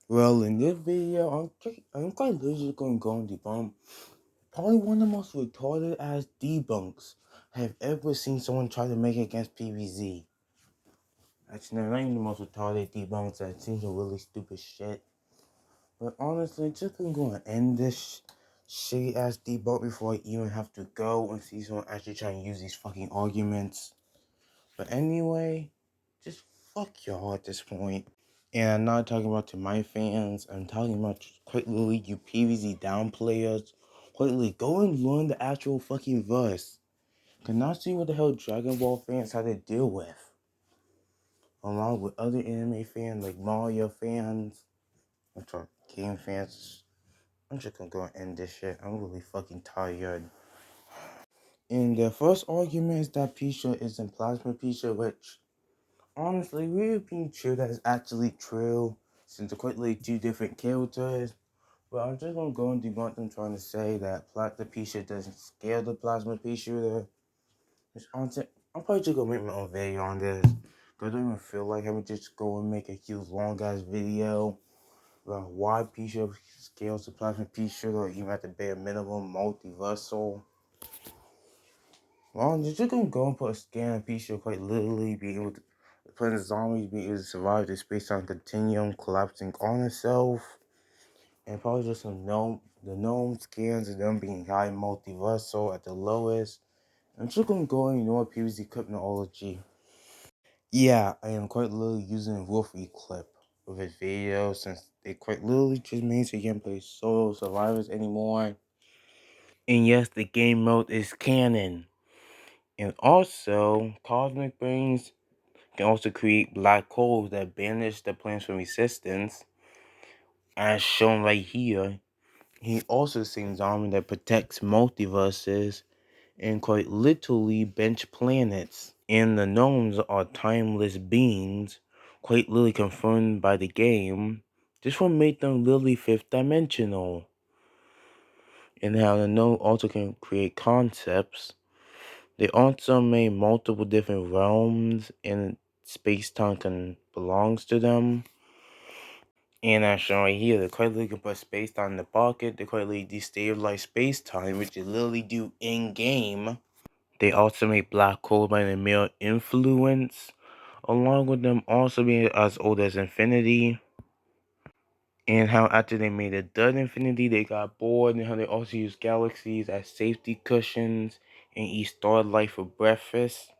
Well, in this video, I'm quite literally going to go and debunk probably one of the most retarded ass debunks I have ever seen someone try to make against PVZ. Actually, no, not even the most retarded debunks. I've seen some really stupid shit. But honestly, just gonna go and end this shitty ass debunk before I even have to go and see someone actually try and use these fucking arguments. But anyway, just fuck y'all at this point. And I'm not talking about to my fans, I'm talking about quite literally you PVZ down players. Quite literally, go and learn the actual fucking verse. Cannot see what the hell Dragon Ball fans had to deal with. Along with other anime fans like Mario fans, I'm sorry, game fans. I'm just gonna go and end this shit. I'm really fucking tired. And the first argument is that Pisha isn't Plasma Pisha, which honestly, we're being true that is actually true, since they're quite literally two different characters. But I'm just gonna go and debunk them trying to say that the pea shooter doesn't scale the plasma pea shooter. Which honestly, I'm probably just gonna make my own video on this. Cause I don't even feel like having to just go and make a huge long ass video about why pea shooter scales the plasma pea shooter, or even at the bare minimum multiversal. Well, I'm just gonna go and put a scan on pea shooter quite literally being able to putting zombies being able to survive the space-time continuum collapsing on itself. And probably just the gnome scans of them being high multiversal at the lowest. I'm just gonna go and ignore PVZ cryptology. Yeah, I am quite literally using Wolf Eclipse with his video since they quite literally just means you can't play solo survivors anymore. And yes, the game mode is canon. And also, cosmic brains can also create black holes that banish the planets from resistance, as shown right here. He also sings armor that protects multiverses and quite literally bench planets. And the gnomes are timeless beings, quite literally confirmed by the game. This will make them literally fifth dimensional. And how the gnome also can create concepts. They also made multiple different realms and space-time belongs to them. And as shown right here, they quite literally can put space-time in the pocket. They quite literally destabilize space-time, which they literally do in-game. They also make black holes by the male influence, along with them also being as old as infinity. And how after they made a dud infinity, they got bored, and how they also use galaxies as safety cushions and eat starlight for breakfast.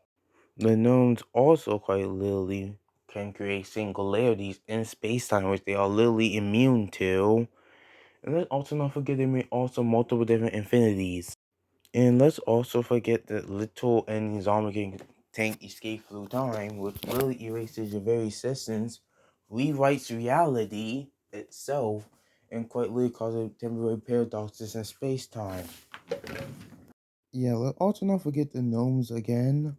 The gnomes also quite literally can create singularities in space-time, which they are literally immune to. And let's also not forget they made also multiple different infinities. And let's also forget that little and zombie can tank escape through time, which literally erases your very existence, rewrites reality itself, and quite literally causes temporary paradoxes in space-time. Yeah, let's also not forget the gnomes again,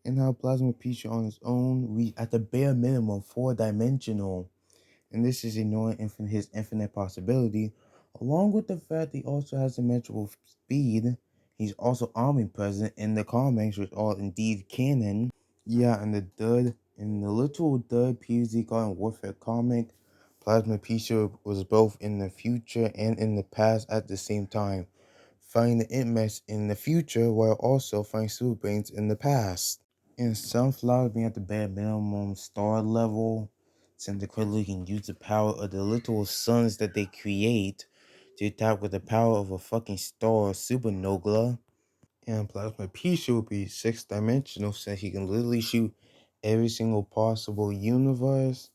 and how Plasma Picture on its own, we at the bare minimum four-dimensional. And this is ignoring his infinite possibility, along with the fact he also has immeasurable speed. He's also omnipresent in the comics, which are indeed canon. Yeah, and the literal dud PvZ Garden Warfare comic, Plasma Pizza was both in the future and in the past at the same time, fighting the Inmates in the future while also fighting Super Brains in the past. And Sunflower being at the bare minimum star level, since the Quiddler can use the power of the literal suns that they create to attack with the power of a fucking star supernova. And Plasma Pichu will be sixth dimensional since he can literally shoot every single possible universe.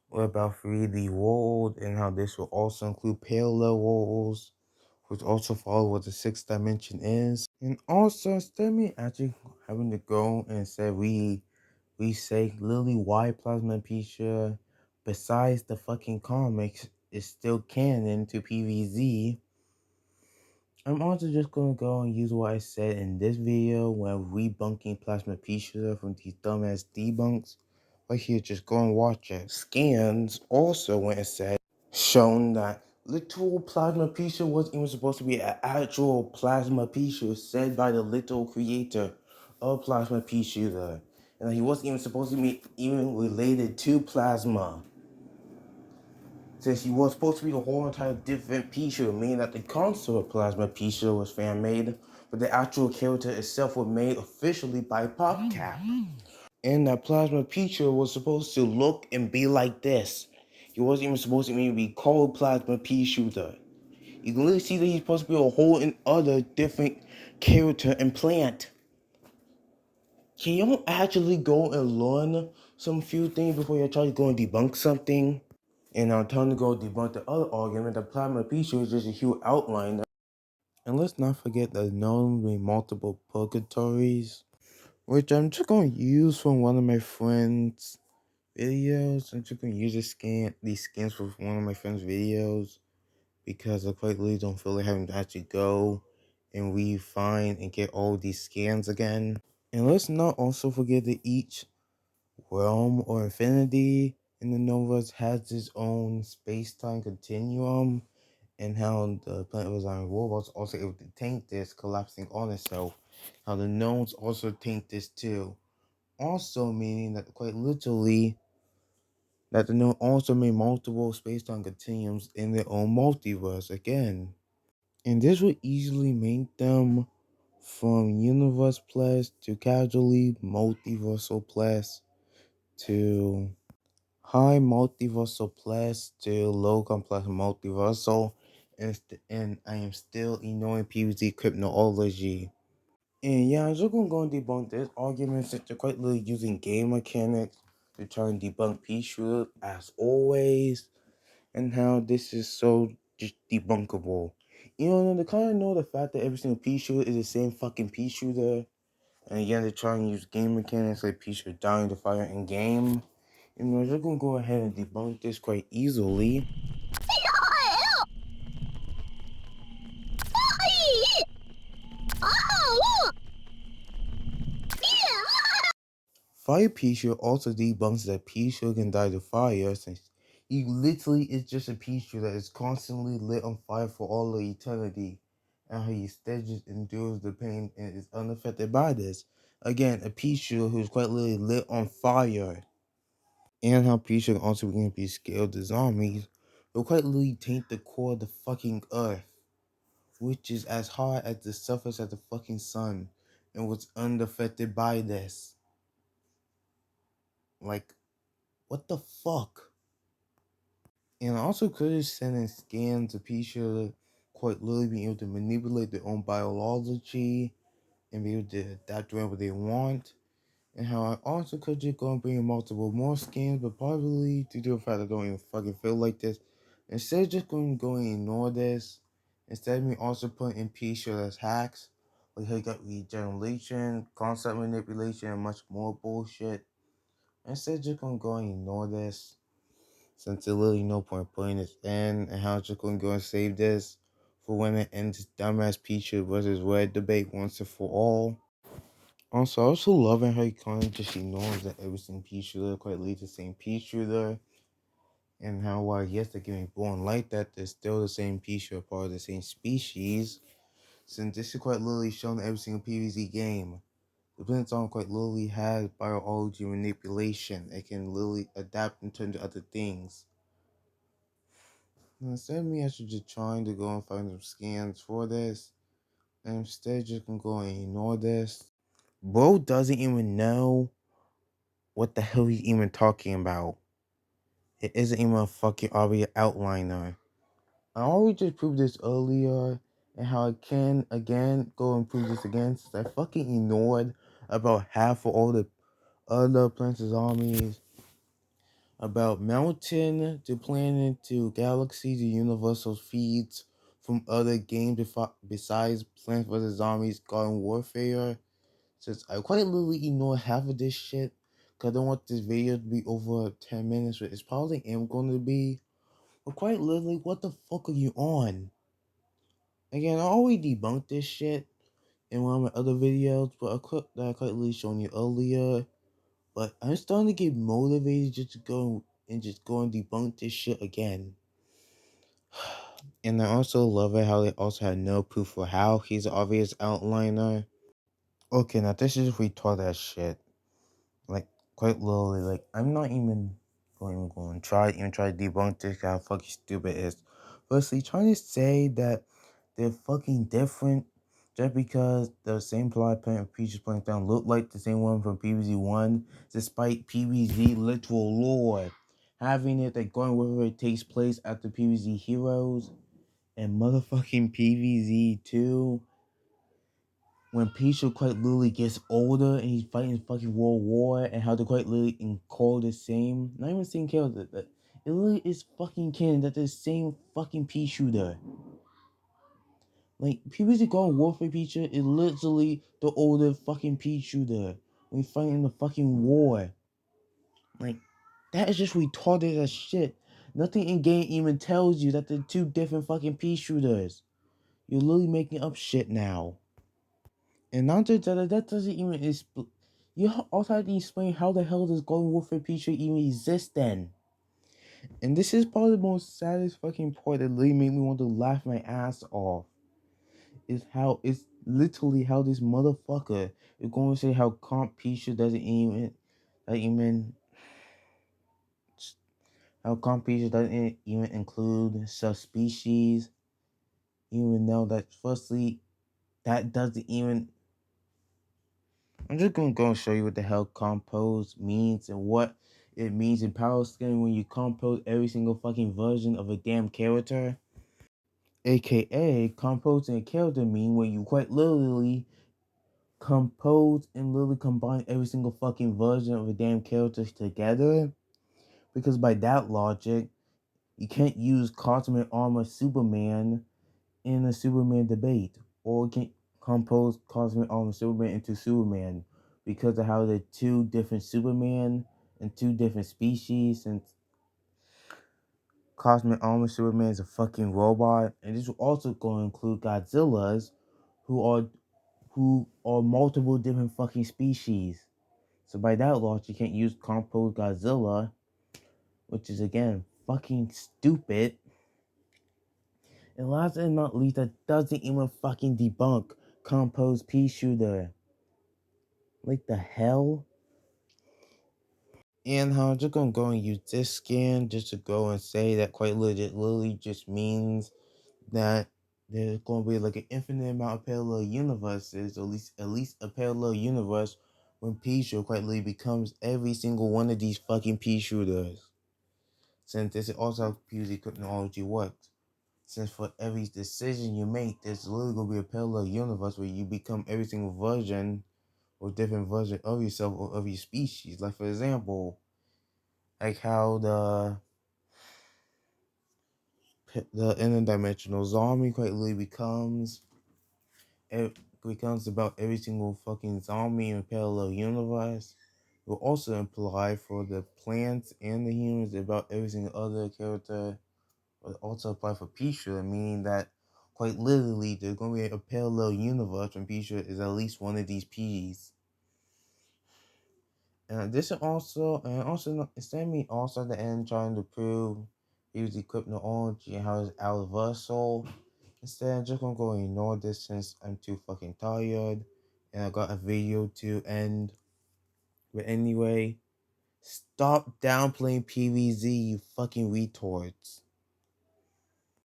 What about 3D world and how this will also include parallel worlds, which also follow what the sixth dimension is. And also instead of me actually having to go and say we say literally why Plasma Pichu, besides the fucking comics, is still canon to PVZ. I'm also just gonna go and use what I said in this video when debunking Plasma Pizza from these dumbass debunks. Right here, just go and watch it. Scans also when it said shown that literal Plasma Pizza wasn't even supposed to be an actual Plasma Pizza said by the literal creator of Plasma Pizza. And he wasn't even supposed to be even related to Plasma. since he was supposed to be a whole entire different pea shooter, meaning that the concept of Plasma Pea Shooter was fan made, but the actual character itself was made officially by PopCap. And that Plasma Pea Shooter was supposed to look and be like this. He wasn't even supposed to even be called Plasma Pea Shooter. You can literally see that he's supposed to be a whole and other different character and plant. Can y'all actually go and learn some few things before you try to go and debunk something? And I'm trying to go debunk the other argument that plasma pea is just a huge outline. And let's not forget the known with multiple purgatories, which I'm just going to use from one of my friends' videos. I'm just going to use these skins for one of my friends' videos because I quite really don't feel like having to actually go and refine and get all these scans again. And let's not also forget that each realm or infinity in the Novas has its own space-time continuum, and how the planet was on robots also able to tank this, collapsing on itself. How the gnomes also tank this too. Also meaning that quite literally that the gnome also made multiple space-time continuums in their own multiverse again. And this would easily make them from universe plus to casually multiversal plus to high multiversal plus to low complex multiversal, and I am still ignoring PvZ cryptology. And yeah, I'm just gonna go and debunk this argument since they're quite literally using game mechanics to try and debunk P shooter as always, and how this is so just debunkable. You know, they kind of know the fact that every single P shooter is the same fucking P shooter, and again, they're trying to use game mechanics like P shooter dying to fire in game. You know, they're gonna go ahead and debunk this quite easily. Fire Pichu also debunks that Pichu can die to fire since he literally is just a Pichu that is constantly lit on fire for all of eternity, and how he instead just endures the pain and is unaffected by this. Again, a Pichu who's quite literally lit on fire, and how Pichu can also begin to be scaled to zombies who quite literally taint the core of the fucking earth, which is as hard as the surface of the fucking sun, and was unaffected by this. Like, what the fuck? And also could have sending scans of Pisha quite literally being able to manipulate their own biology and be able to adapt to whatever they want. And how I also could just go and bring in multiple more scans, but probably due to the fact I don't even fucking feel like this, instead of just going to go and ignore this, instead of me also putting in Pisha as hacks, like he got regeneration, concept manipulation, and much more bullshit. Instead just gonna go and ignore this, since there's literally no point putting this in, and how it's just gonna go and save this for when it ends this dumbass Pichu versus Red debate once and for all. Also, I also loving how he kind of just ignores that every single Pichu quite leads the same Pichu, and how while yes they're getting born like that, they're still the same Pichu, part of the same species. Since this is quite literally shown in every single PvZ game. The Blitz Zone quite literally has biology manipulation. It can literally adapt and turn to other things. And instead of me actually just trying to go and find some scans for this, and instead just gonna go and ignore this. Bro doesn't even know what the hell he's even talking about. It isn't even a fucking obvious outliner. I already just proved this earlier, and how I can again go and prove this again since I fucking ignored about half of all the other Plants and Zombies, about mountain to planet to galaxy to universal feeds from other games besides Plants vs. Zombies Garden Warfare. Since I quite literally ignore half of this shit, because I don't want this video to be over 10 minutes, but it's probably am going to be. But quite literally, what the fuck are you on? Again, I already debunked this shit in one of my other videos, but I quite literally shown you earlier. But I'm starting to get motivated just to go and debunk this shit again. And I also love it how they also had no proof for how he's an obvious outliner. Okay, now this is retarded as shit. Like, quite literally, like, I'm not even Don't even go and try to debunk this, how fucking stupid it is. Firstly, trying to say that they're fucking different just because the same plot point of Peaches Playground look like the same one from PvZ 1, despite PvZ literal lore. Having it that going wherever it takes place after PvZ Heroes and motherfucking PvZ 2, when Peach quite literally gets older and he's fighting fucking World War, and how they're quite literally in core the same. Not even same character, but it literally is fucking canon that the same fucking Pea shooter. Like, PvZ Garden Warfare Picture is literally the older fucking Pea shooter when he's fighting the fucking war. Like, that is just retarded as shit. Nothing in game even tells you that they're two different fucking Pea shooters. You're literally making up shit now. And not just that doesn't even you also have to explain how the hell does Golden Warfare Picture even exist then? And this is probably the most saddest fucking part that really made me want to laugh my ass off. Is how it's literally how this motherfucker is going to say how comp Picture doesn't even how comp Picture doesn't even include subspecies. Even though that firstly that doesn't even I'm just gonna go and show you what the hell compose means and what it means in power scaling when you compose every single fucking version of a damn character. AKA composing a character mean when you quite literally compose and literally combine every single fucking version of a damn character together. Because by that logic, you can't use Cosmic Armor Superman in a Superman debate, or can compose Cosmic Armor Superman into Superman because of how they're two different Superman and two different species. And Cosmic Armor Superman is a fucking robot, and this will also going to include Godzillas, who are multiple different fucking species. So by that logic, you can't use compose Godzilla, which is again fucking stupid. And last and not least, that doesn't even fucking debunk Compose Pea Shooter. Like the hell? And I'm just gonna go and use this scan just to go and say that quite legit literally just means that there's gonna be like an infinite amount of parallel universes, or at least a parallel universe when Pea Shooter quite literally becomes every single one of these fucking Pea Shooters. Since this is also how PvZ technology works. Since for every decision you make, there's literally gonna be a parallel universe where you become every single version or different version of yourself or of your species. Like for example, like how the interdimensional zombie quite literally becomes about every single fucking zombie in a parallel universe. It will also imply for the plants and the humans about every single other character. But also apply for Pisha, meaning that quite literally there's going to be a parallel universe when Pisha is at least one of these P's. And this is also instead of me also at the end trying to prove he was equipped technology and how it's universal. Instead, I'm just gonna go and ignore this since I'm too fucking tired and I got a video to end. But anyway, stop downplaying PVZ, you fucking retards.